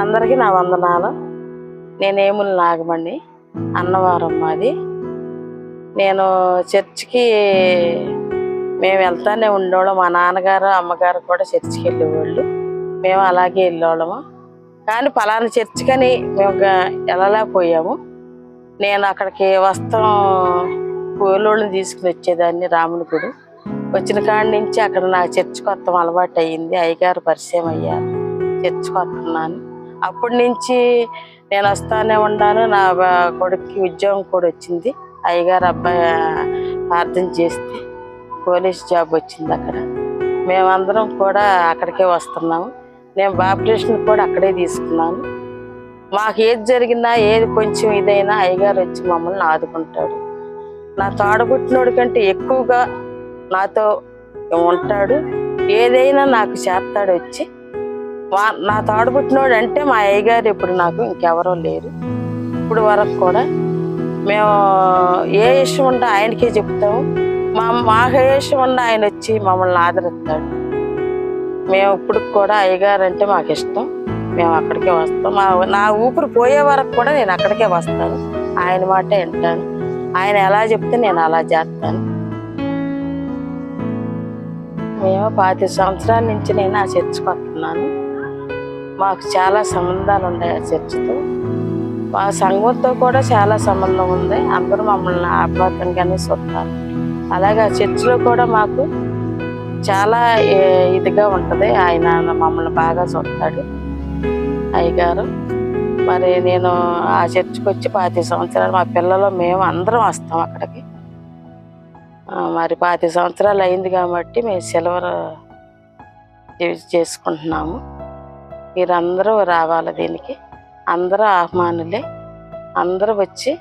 అందరికీ నా వందనాలు. నేనేములు నాగమణి, అన్నవరం మాది. నేను చర్చికి మేము వెళ్తానే ఉండేవాళ్ళం. మా నాన్నగారు అమ్మగారు కూడా చర్చికి వెళ్ళేవాళ్ళు. మేము అలాగే వెళ్ళేవాళ్ళము. కానీ పలానా చర్చికని మేము వెళ్ళలేకపోయాము. నేను అక్కడికి వస్త్రం కూలోళ్ళని తీసుకుని వచ్చేదాన్ని రాముని గుడి. వచ్చిన కాడి నుంచి అక్కడ నాకు చర్చికి వస్తాం అలవాటు అయ్యింది. అయ్యగారు పరిచయం అయ్యారు. చర్చికి వస్తున్నాను. అప్పటి నుంచి నేను వస్తానే ఉన్నాను. నా కొడుక్కి ఉద్యోగం కూడా వచ్చింది. అయ్యగారు అబ్బాయి ప్రార్థన చేస్తే పోలీస్ జాబ్ వచ్చింది అక్కడ. మేమందరం కూడా అక్కడికే వస్తున్నాము. నేను బాప్టిజం కూడా అక్కడే తీసుకున్నాను. మాకు ఏది జరిగినా ఏది కొంచెం ఇదైనా అయ్యగారు వచ్చి మమ్మల్ని ఆదుకుంటాడు. నా తోడబుట్టినోడి కంటే ఎక్కువగా నాతో ఉంటాడు. ఏదైనా నాకు చేస్తాడు వచ్చి. నా తోడబుట్టినోడు అంటే మా అయ్యగారు. ఇప్పుడు నాకు ఇంకెవరో లేరు. ఇప్పుడు వరకు కూడా మేము ఏ విషయం ఉంటే ఆయనకే చెప్తాము. మాకు ఏ విషయం ఉన్నా ఆయన వచ్చి మమ్మల్ని ఆదరిస్తాడు. మేము ఇప్పుడు కూడా అయ్యగారు అంటే మాకు ఇష్టం. మేము అక్కడికే వస్తాం. నా ఊపిరి పోయే వరకు కూడా నేను అక్కడికే వస్తాను. ఆయన మాటే వింటాను. ఆయన ఎలా చెప్తే నేను అలా చేస్తాను. మేము 25 సంవత్సరాల నుంచి నేను ఆ చర్చికి వస్తున్నాను. మాకు చాలా సంబంధాలు ఉన్నాయి ఆ చర్చితో. మా సంఘంతో కూడా చాలా సంబంధం ఉంది. అందరూ మమ్మల్ని ఆత్మహత్యంగానే చూస్తారు. అలాగే ఆ చర్చిలో కూడా మాకు చాలా ఇదిగా ఉంటుంది. ఆయన మమ్మల్ని బాగా చూస్తాడు అయ్యగారు. మరి నేను ఆ చర్చికి వచ్చి 25 సంవత్సరాలు మా పిల్లలు మేము అందరం వస్తాం అక్కడికి. మరి 25 సంవత్సరాలు అయింది కాబట్టి మేము సిల్వర్ చేసుకుంటున్నాము. మీరందరూ రావాలి దీనికి. అందరూ ఆహ్వానులే. అందరూ వచ్చి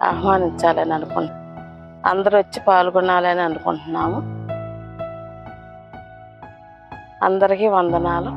ఆహ్వానించాలని అనుకుంటున్నాం. అందరూ వచ్చి పాల్గొనాలని అనుకుంటున్నాము. అందరికీ వందనాలు.